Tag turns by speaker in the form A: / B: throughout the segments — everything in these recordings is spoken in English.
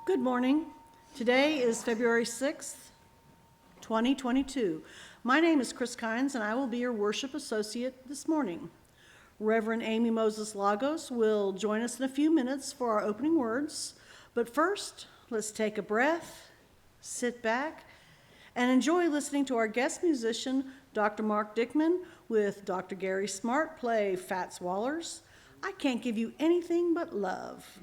A: Good morning. Today is February 6th, 2022. My name is Kris Kines, and I will be your worship associate this morning. Reverend Amy Moses Lagos will join us in a few minutes for our opening words. But first, let's take a breath, sit back, and enjoy listening to our guest musician, Dr. Marc Dickman, with Dr. Gary Smart play Fats Wallers. I Can't Give You Anything But Love.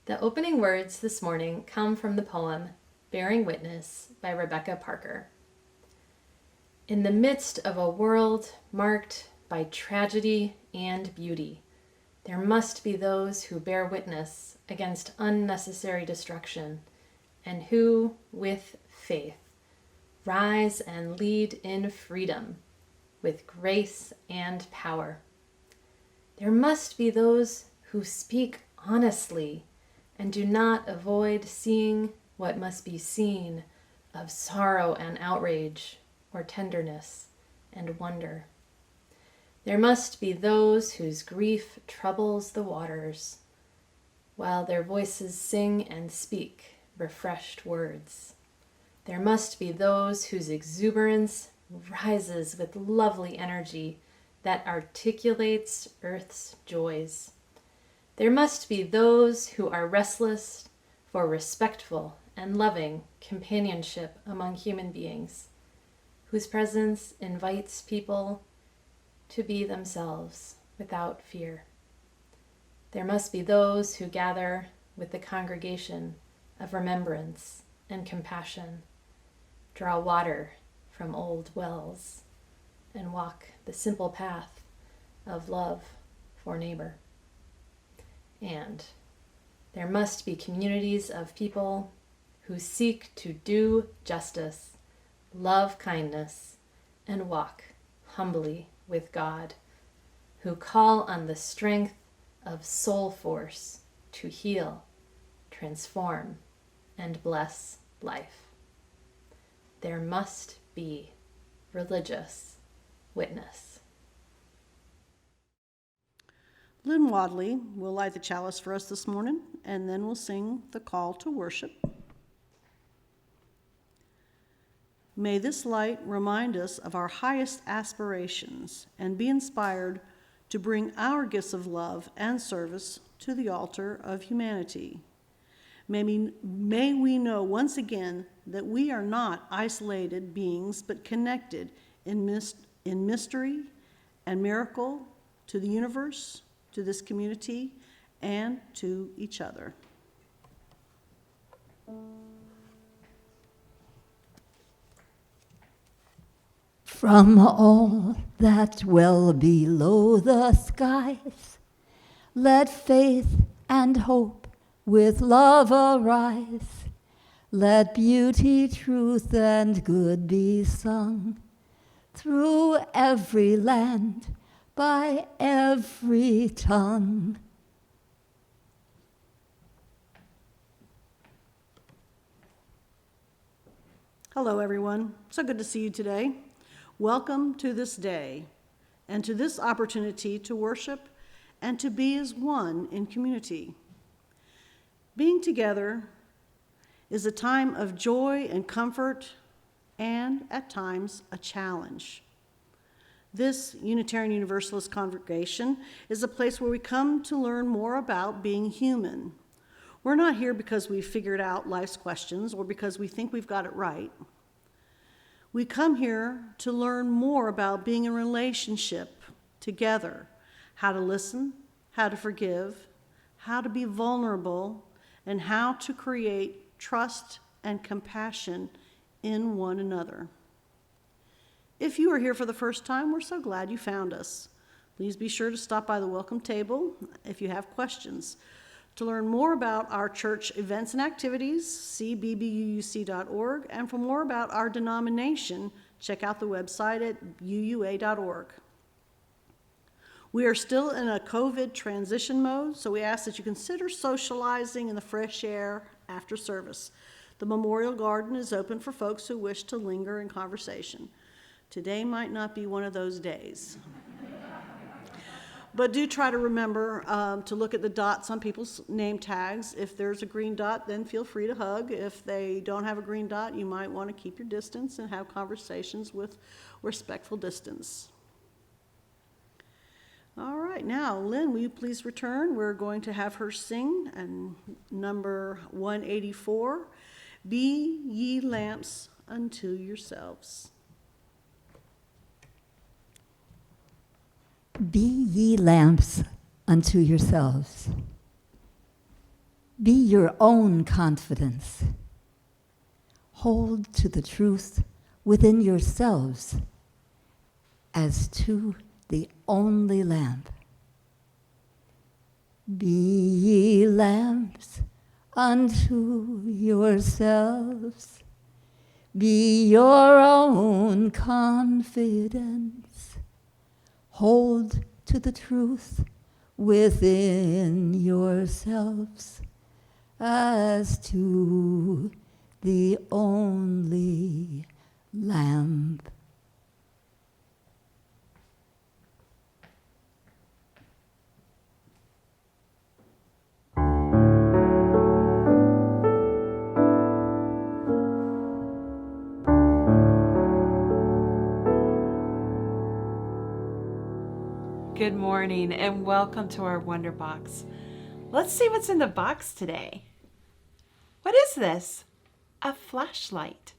B: The opening words this morning come from the poem Bearing Witness by Rebecca Parker. In the midst of a world marked by tragedy and beauty, there must be those who bear witness against unnecessary destruction and who, with faith, rise and lead in freedom with grace and power. There must be those who speak honestly and do not avoid seeing what must be seen of sorrow and outrage, or tenderness and wonder. There must be those whose grief troubles the waters, while their voices sing and speak refreshed words. There must be those whose exuberance rises with lovely energy that articulates earth's joys. There must be those who are restless for respectful and loving companionship among human beings, whose presence invites people to be themselves without fear. There must be those who gather with the congregation of remembrance and compassion, draw water from old wells, and walk the simple path of love for neighbor. And there must be communities of people who seek to do justice, love kindness, and walk humbly with God, who call on the strength of soul force to heal, transform, and bless life. There must be religious witness.
A: Lynn Wadley will light the chalice for us this morning, and then we'll sing the call to worship. May this light remind us of our highest aspirations and be inspired to bring our gifts of love and service to the altar of humanity. May we know once again that we are not isolated beings, but connected in mystery and miracle to the universe, to this community, and to each other.
C: From all that dwell below the skies, let faith and hope with love arise. Let beauty, truth, and good be sung through every land, by every tongue.
A: Hello, everyone. So good to see you today. Welcome to this day and to this opportunity to worship and to be as one in community. Being together is a time of joy and comfort and, at times, a challenge. This Unitarian Universalist congregation is a place where we come to learn more about being human. We're not here because we've figured out life's questions or because we think we've got it right. We come here to learn more about being in relationship together, how to listen, how to forgive, how to be vulnerable, and how to create trust and compassion in one another. If you are here for the first time, we're so glad you found us. Please be sure to stop by the welcome table if you have questions. To learn more about our church events and activities, see bbууc.org, and for more about our denomination, check out the website at uua.org. We are still in a COVID transition mode, so we ask that you consider socializing in the fresh air after service. The Memorial Garden is open for folks who wish to linger in conversation. Today might not be one of those days. But do try to remember to look at the dots on people's name tags. If there's a green dot, then feel free to hug. If they don't have a green dot, you might want to keep your distance and have conversations with respectful distance. All right, now, Lynn, will you please return? We're going to have her sing, and number 184, Be Ye Lamps Unto Yourselves.
C: Be ye lamps unto yourselves. Be your own confidence. Hold to the truth within yourselves as to the only lamp. Be ye lamps unto yourselves. Be your own confidence. Hold to the truth within yourselves as to the only lamp.
D: Good morning and welcome to our Wonder Box. Let's see what's in the box today. What is this? A flashlight.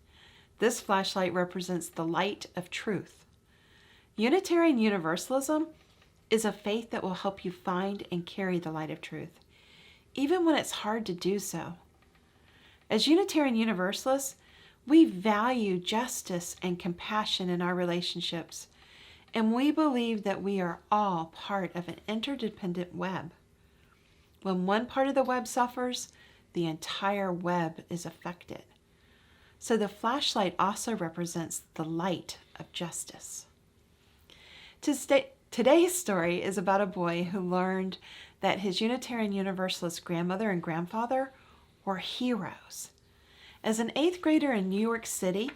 D: This flashlight represents the light of truth. Unitarian Universalism is a faith that will help you find and carry the light of truth, even when it's hard to do so. As Unitarian Universalists, we value justice and compassion in our relationships. And we believe that we are all part of an interdependent web. When one part of the web suffers, the entire web is affected. So the flashlight also represents the light of justice. Today's story is about a boy who learned that his Unitarian Universalist grandmother and grandfather were heroes. As an 8th grader in New York City,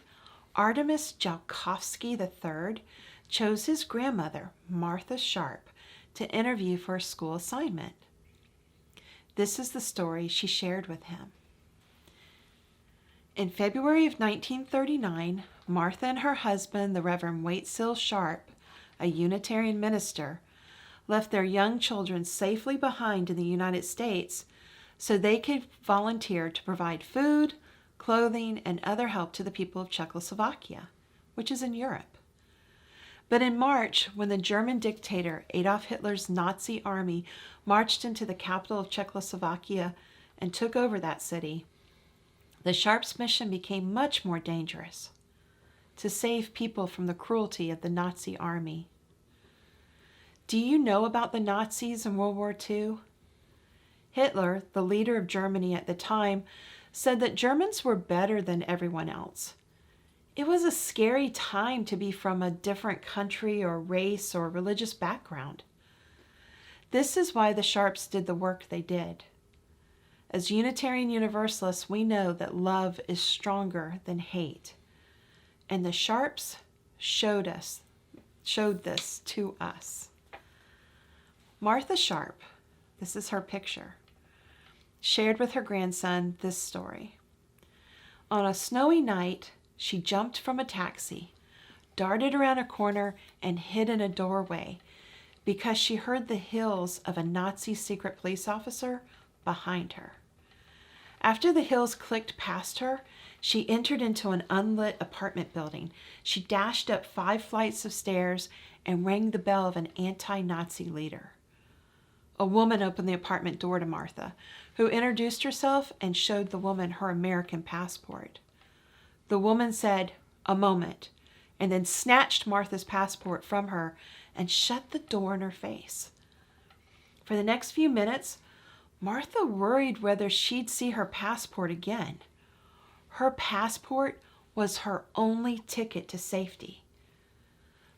D: Artemis Jalkowski III chose his grandmother, Martha Sharp, to interview for a school assignment. This is the story she shared with him. In February of 1939, Martha and her husband, the Reverend Waitsil Sharp, a Unitarian minister, left their young children safely behind in the United States so they could volunteer to provide food, clothing, and other help to the people of Czechoslovakia, which is in Europe. But in March, when the German dictator Adolf Hitler's Nazi army marched into the capital of Czechoslovakia and took over that city, the Sharps' mission became much more dangerous: to save people from the cruelty of the Nazi army. Do you know about the Nazis in World War II? Hitler, the leader of Germany at the time, said that Germans were better than everyone else. It was a scary time to be from a different country or race or religious background. This is why the Sharps did the work they did. As Unitarian Universalists, we know that love is stronger than hate. And the Sharps showed this to us. Martha Sharp, this is her picture, shared with her grandson this story. On a snowy night, she jumped from a taxi, darted around a corner, and hid in a doorway because she heard the heels of a Nazi secret police officer behind her. After the heels clicked past her, she entered into an unlit apartment building. She dashed up 5 flights of stairs and rang the bell of an anti-Nazi leader. A woman opened the apartment door to Martha, who introduced herself and showed the woman her American passport. The woman said, "A moment," and then snatched Martha's passport from her and shut the door in her face. For the next few minutes, Martha worried whether she'd see her passport again. Her passport was her only ticket to safety.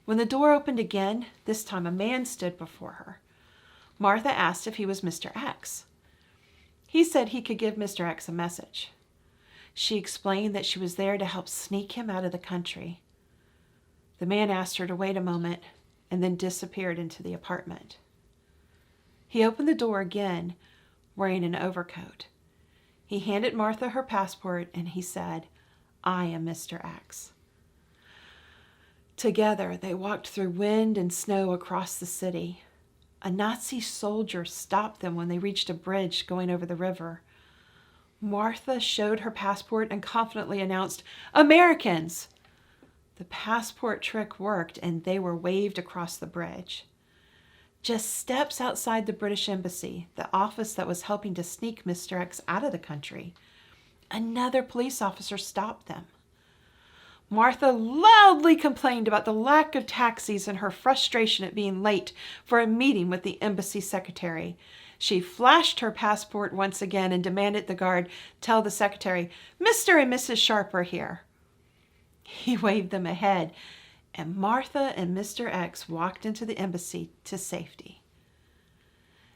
D: When the door opened again, this time a man stood before her. Martha asked if he was Mr. X. He said he could give Mr. X a message. She explained that she was there to help sneak him out of the country. The man asked her to wait a moment and then disappeared into the apartment. He opened the door again, wearing an overcoat. He handed Martha her passport and he said, "I am Mr. X." Together, they walked through wind and snow across the city. A Nazi soldier stopped them when they reached a bridge going over the river. Martha showed her passport and confidently announced, "Americans!" The passport trick worked and they were waved across the bridge. Just steps outside the British Embassy, the office that was helping to sneak Mr. X out of the country, another police officer stopped them. Martha loudly complained about the lack of taxis and her frustration at being late for a meeting with the embassy secretary. She flashed her passport once again and demanded the guard tell the secretary, "Mr. and Mrs. Sharp are here." He waved them ahead, and Martha and Mr. X walked into the embassy to safety.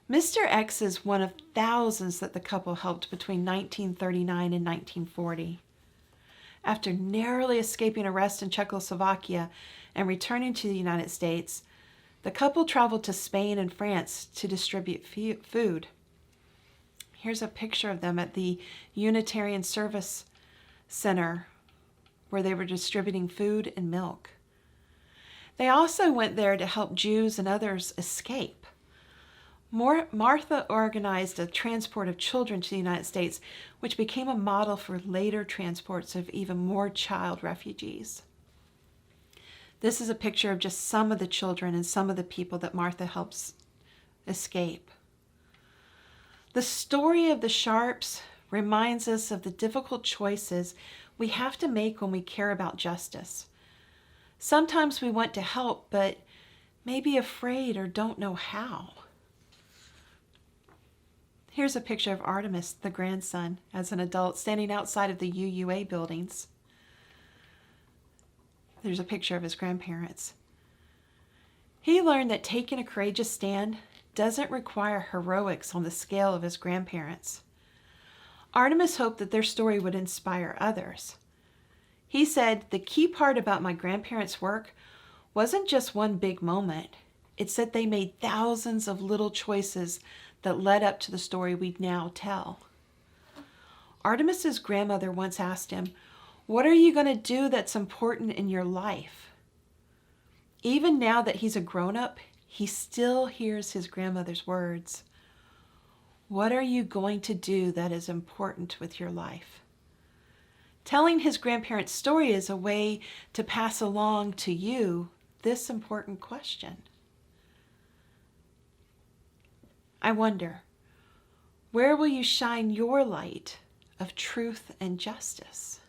D: Mr. X is one of thousands that the couple helped between 1939 and 1940. After narrowly escaping arrest in Czechoslovakia and returning to the United States, the couple traveled to Spain and France to distribute food. Here's a picture of them at the Unitarian Service Center where they were distributing food and milk. They also went there to help Jews and others escape. Martha organized a transport of children to the United States, which became a model for later transports of even more child refugees. This is a picture of just some of the children and some of the people that Martha helps escape. The story of the Sharps reminds us of the difficult choices we have to make when we care about justice. Sometimes we want to help, but may be afraid or don't know how. Here's a picture of Artemis, the grandson, as an adult, standing outside of the UUA buildings. There's a picture of his grandparents. He learned that taking a courageous stand doesn't require heroics on the scale of his grandparents. Artemis hoped that their story would inspire others. He said, "The key part about my grandparents' work wasn't just one big moment. It's that they made thousands of little choices that led up to the story we now tell." Artemis's grandmother once asked him, "What are you going to do that's important in your life?" Even now that he's a grown-up, he still hears his grandmother's words. What are you going to do that is important with your life? Telling his grandparents' story is a way to pass along to you this important question. I wonder, where will you shine your light of truth and justice?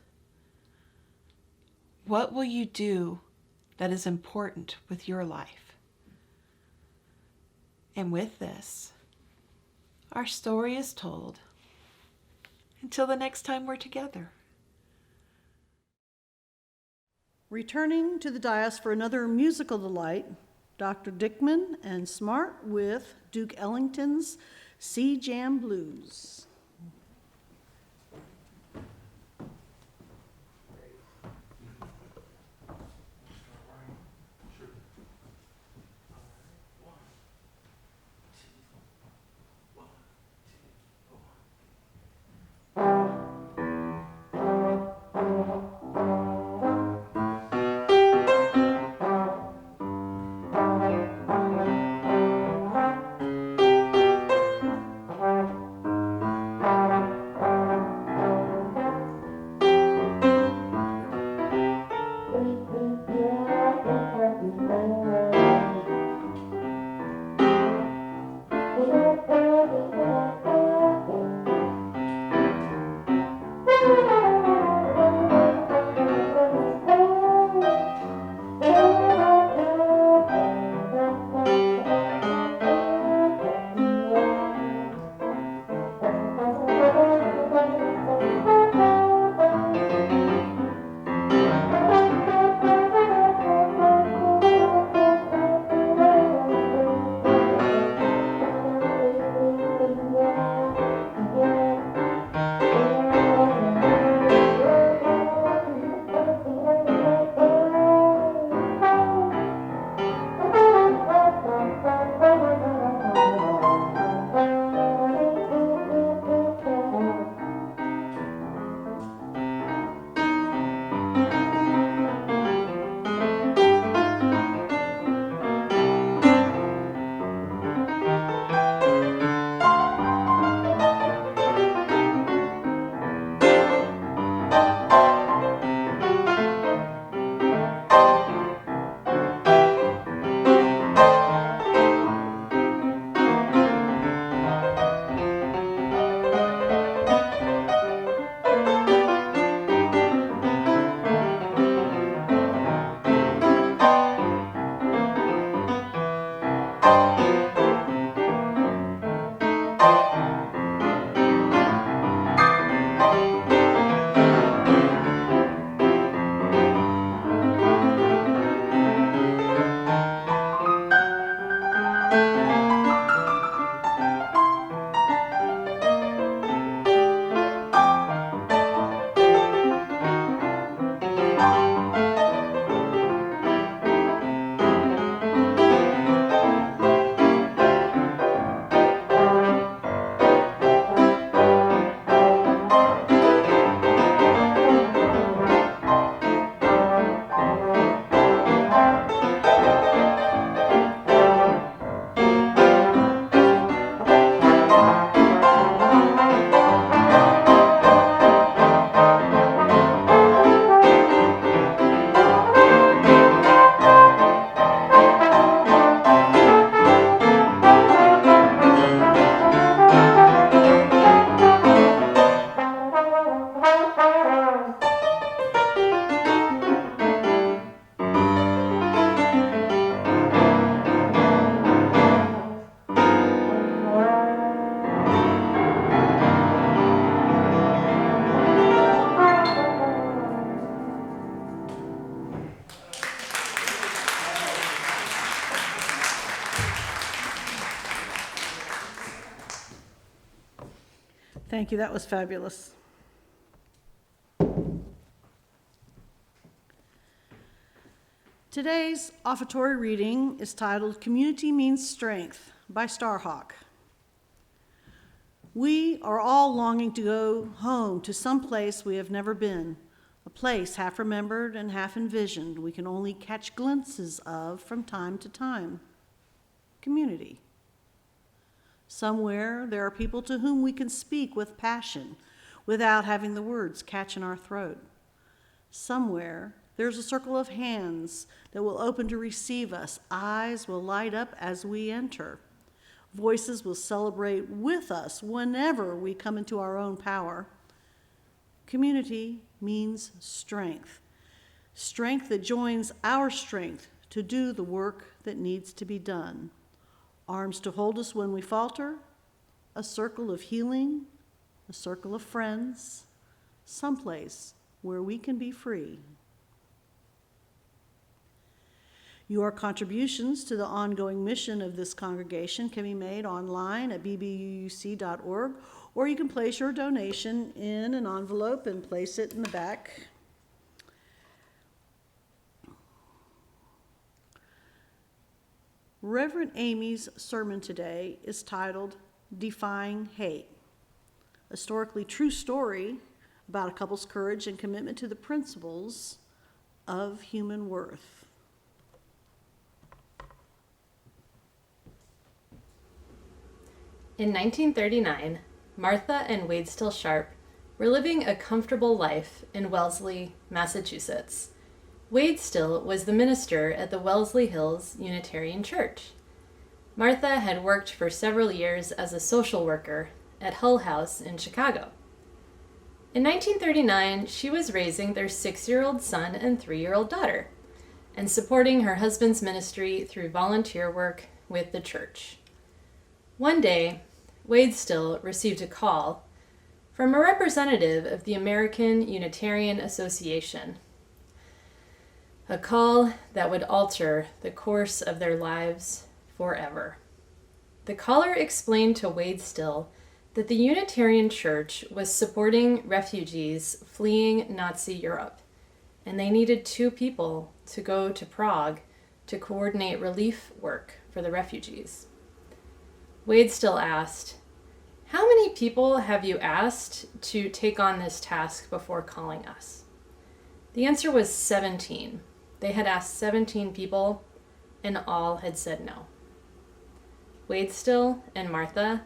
D: What will you do that is important with your life? And with this, our story is told. Until the next time we're together.
A: Returning to the dais for another musical delight, Dr. Dickman and Smart with Duke Ellington's Sea Jam Blues. Thank you, that was fabulous. Today's offertory reading is titled Community Means Strength by Starhawk. We are all longing to go home to some place we have never been, a place half remembered and half envisioned we can only catch glimpses of from time to time. Community. Somewhere there are people to whom we can speak with passion without having the words catch in our throat. Somewhere there's a circle of hands that will open to receive us. Eyes will light up as we enter. Voices will celebrate with us whenever we come into our own power. Community means strength. Strength that joins our strength to do the work that needs to be done. Arms to hold us when we falter, a circle of healing, a circle of friends, someplace where we can be free. Your contributions to the ongoing mission of this congregation can be made online at bbuuc.org, or you can place your donation in an envelope and place it in the back. Reverend Amy's sermon today is titled Defying Hate, a historically true story about a couple's courage and commitment to the principles of human worth.
B: In 1939, Martha and Wade Still Sharp were living a comfortable life in Wellesley, Massachusetts. Wade Still was the minister at the Wellesley Hills Unitarian Church. Martha had worked for several years as a social worker at Hull House in Chicago. In 1939, she was raising their 6-year-old son and 3-year-old daughter and supporting her husband's ministry through volunteer work with the church. One day, Wade Still received a call from a representative of the American Unitarian Association, a call that would alter the course of their lives forever. The caller explained to Wade Still that the Unitarian Church was supporting refugees fleeing Nazi Europe, and they needed 2 people to go to Prague to coordinate relief work for the refugees. Wade Still asked, "How many people have you asked to take on this task before calling us?" The answer was 17. They had asked 17 people, and all had said no. Wade Still and Martha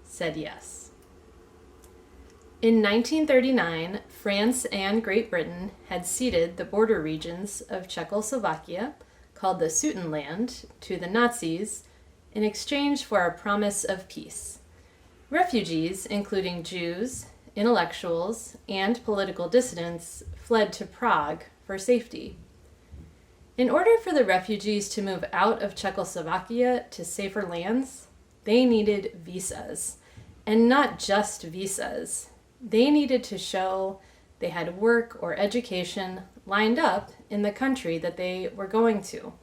B: said yes. In 1939, France and Great Britain had ceded the border regions of Czechoslovakia, called the Sudetenland, to the Nazis in exchange for a promise of peace. Refugees, including Jews, intellectuals, and political dissidents, fled to Prague for safety. In order for the refugees to move out of Czechoslovakia to safer lands, they needed visas. And not just visas. They needed to show they had work or education lined up in the country that they were going to.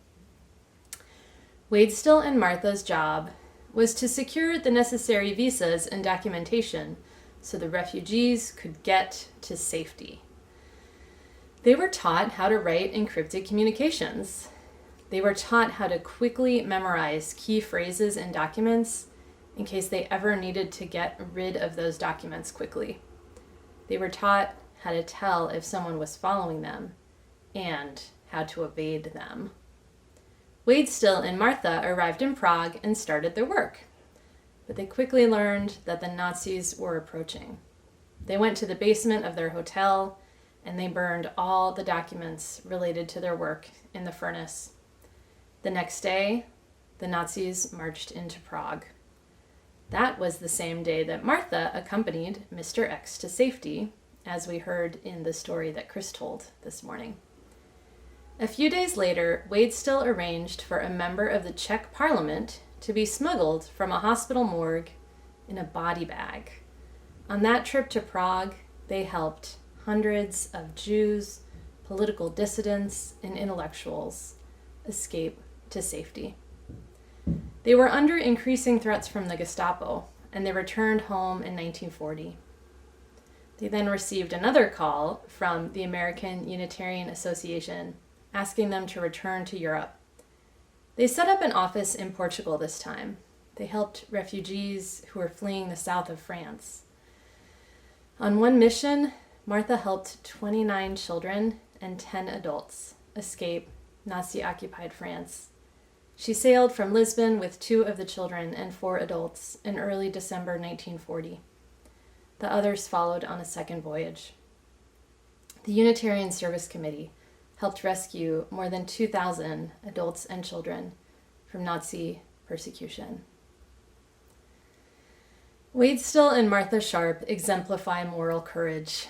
B: Wade Still and Martha's job was to secure the necessary visas and documentation so the refugees could get to safety. They were taught how to write encrypted communications. They were taught how to quickly memorize key phrases in documents in case they ever needed to get rid of those documents quickly. They were taught how to tell if someone was following them and how to evade them. Wade Still and Martha arrived in Prague and started their work, but they quickly learned that the Nazis were approaching. They went to the basement of their hotel and they burned all the documents related to their work in the furnace. The next day, the Nazis marched into Prague. That was the same day that Martha accompanied Mr. X to safety, as we heard in the story that Kris told this morning. A few days later, Wade Still arranged for a member of the Czech parliament to be smuggled from a hospital morgue in a body bag. On that trip to Prague, they helped hundreds of Jews, political dissidents, and intellectuals escape to safety. They were under increasing threats from the Gestapo, and they returned home in 1940. They then received another call from the American Unitarian Association asking them to return to Europe. They set up an office in Portugal this time. They helped refugees who were fleeing the south of France. On one mission, Martha helped 29 children and 10 adults escape Nazi-occupied France. She sailed from Lisbon with 2 of the children and 4 adults in early December 1940. The others followed on a second voyage. The Unitarian Service Committee helped rescue more than 2,000 adults and children from Nazi persecution. Wadestill and Martha Sharp exemplify moral courage.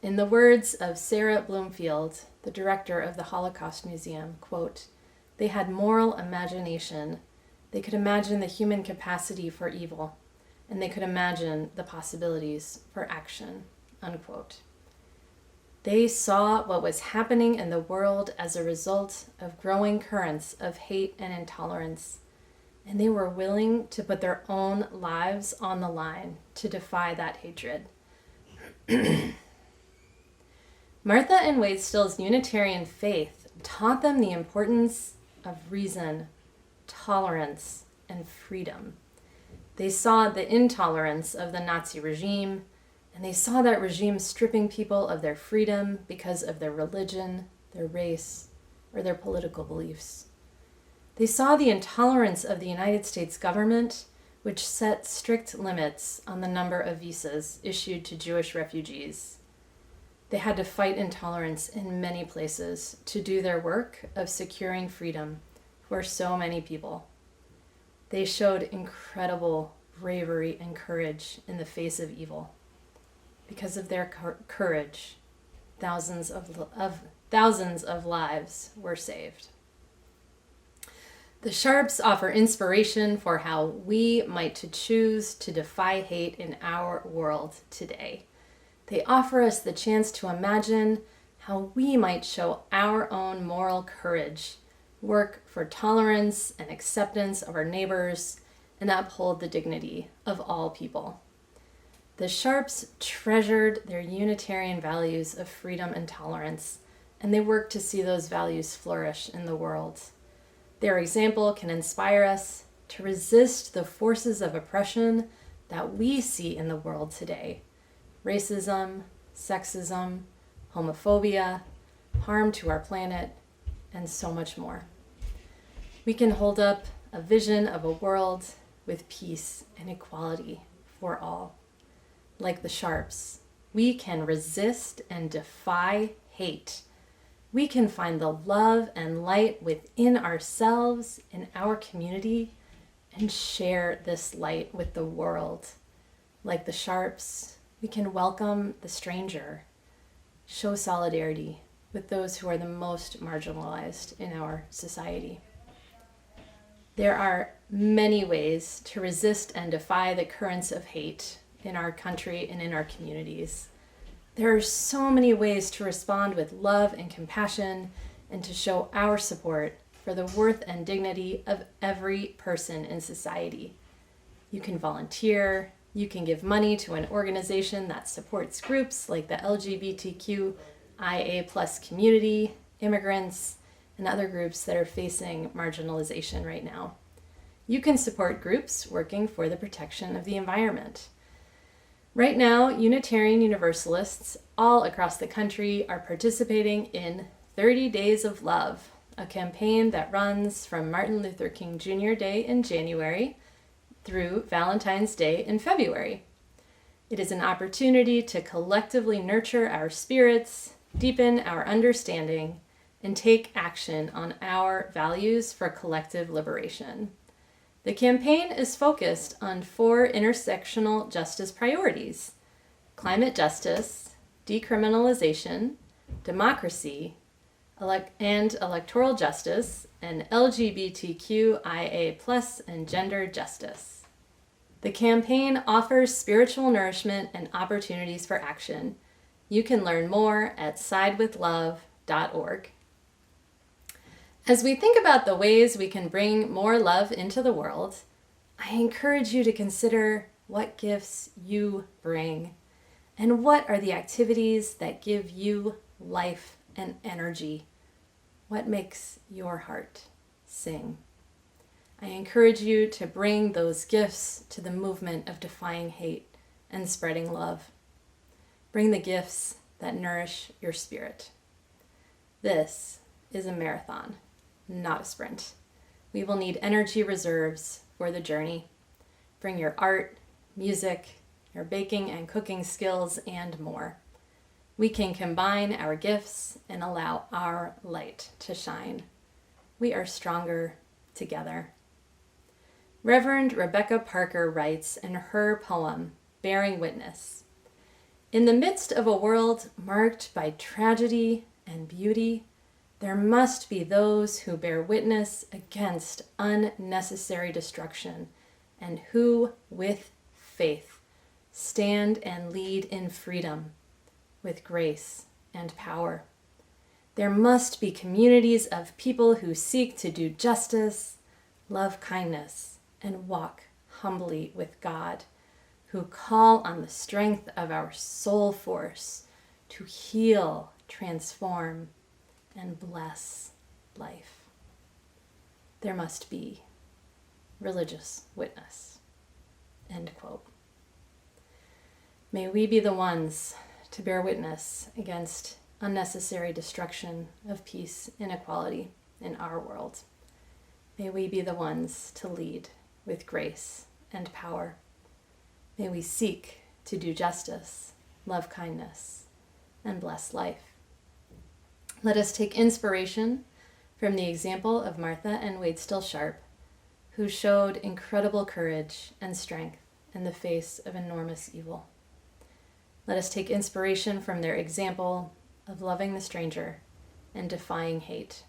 B: In the words of Sarah Bloomfield, the director of the Holocaust Museum, quote, "They had moral imagination. They could imagine the human capacity for evil, and they could imagine the possibilities for action," unquote. They saw what was happening in the world as a result of growing currents of hate and intolerance, and they were willing to put their own lives on the line to defy that hatred. Martha and Wadestill's Unitarian faith taught them the importance of reason, tolerance, and freedom. They saw the intolerance of the Nazi regime, and they saw that regime stripping people of their freedom because of their religion, their race, or their political beliefs. They saw the intolerance of the United States government, which set strict limits on the number of visas issued to Jewish refugees. They had to fight intolerance in many places to do their work of securing freedom for so many people. They showed incredible bravery and courage in the face of evil. Because of their courage, thousands of lives were saved. The Sharps offer inspiration for how we might choose to defy hate in our world today. They offer us the chance to imagine how we might show our own moral courage, work for tolerance and acceptance of our neighbors, and uphold the dignity of all people. The Sharps treasured their Unitarian values of freedom and tolerance, and they worked to see those values flourish in the world. Their example can inspire us to resist the forces of oppression that we see in the world today: racism, sexism, homophobia, harm to our planet, and so much more. We can hold up a vision of a world with peace and equality for all. Like the Sharps, we can resist and defy hate. We can find the love and light within ourselves, in our community, and share this light with the world. Like the Sharps, we can welcome the stranger, show solidarity with those who are the most marginalized in our society. There are many ways to resist and defy the currents of hate in our country and in our communities. There are so many ways to respond with love and compassion and to show our support for the worth and dignity of every person in society. You can volunteer, you can give money to an organization that supports groups like the LGBTQIA+ community, immigrants, and other groups that are facing marginalization right now. You can support groups working for the protection of the environment. Right now, Unitarian Universalists all across the country are participating in 30 Days of Love, a campaign that runs from Martin Luther King Jr. Day in January through Valentine's Day in February. It is an opportunity to collectively nurture our spirits, deepen our understanding, and take action on our values for collective liberation. The campaign is focused on 4 intersectional justice priorities: climate justice, decriminalization, democracy, and electoral justice, and LGBTQIA+ and gender justice. The campaign offers spiritual nourishment and opportunities for action. You can learn more at sidewithlove.org. As we think about the ways we can bring more love into the world, I encourage you to consider what gifts you bring And what are the activities that give you life and energy? What makes your heart sing? I encourage you to bring those gifts to the movement of defying hate and spreading love. Bring the gifts that nourish your spirit. This is a marathon, not a sprint. We will need energy reserves for the journey. Bring your art, music, your baking and cooking skills, and more. We can combine our gifts and allow our light to shine. We are stronger together. Reverend Rebecca Parker writes in her poem, Bearing Witness, "In the midst of a world marked by tragedy and beauty, there must be those who bear witness against unnecessary destruction and who, with faith, stand and lead in freedom, with grace and power. There must be communities of people who seek to do justice, love kindness, and walk humbly with God, who call on the strength of our soul force to heal, transform, and bless life. There must be religious witness." End quote. May we be the ones to bear witness against unnecessary destruction of peace and equality in our world. May we be the ones to lead with grace and power. May we seek to do justice, love kindness, and bless life. Let us take inspiration from the example of Martha and Wade Still Sharp, who showed incredible courage and strength in the face of enormous evil. Let us take inspiration from their example of loving the stranger and defying hate.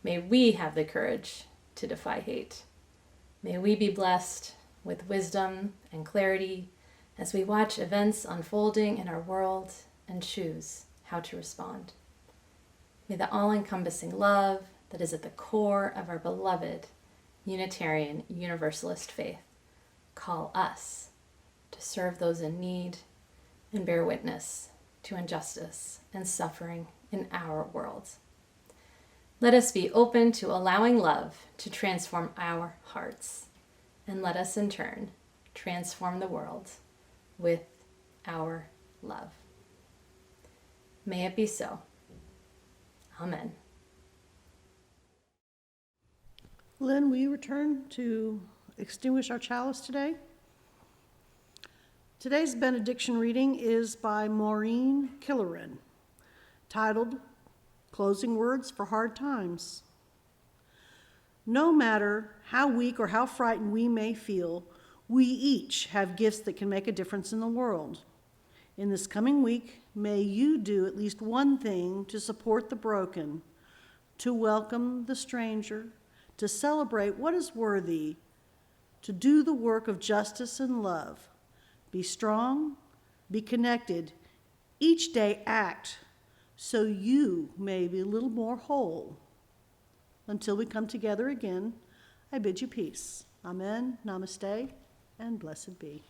B: May we have the courage to defy hate. May we be blessed with wisdom and clarity as we watch events unfolding in our world and choose how to respond. May the all-encompassing love that is at the core of our beloved Unitarian Universalist faith call us to serve those in need and bear witness to injustice and suffering in our world. Let us be open to allowing love to transform our hearts, and let us in turn transform the world with our love. May it be so. Amen.
A: Lynn, will you return to extinguish our chalice today? Today's benediction reading is by Maureen Killeran, titled Closing Words for Hard Times. No matter how weak or how frightened we may feel, we each have gifts that can make a difference in the world. In this coming week, may you do at least one thing to support the broken, to welcome the stranger, to celebrate what is worthy, to do the work of justice and love. Be strong, be connected. Each day act so you may be a little more whole. Until we come together again, I bid you peace. Amen, namaste, and blessed be.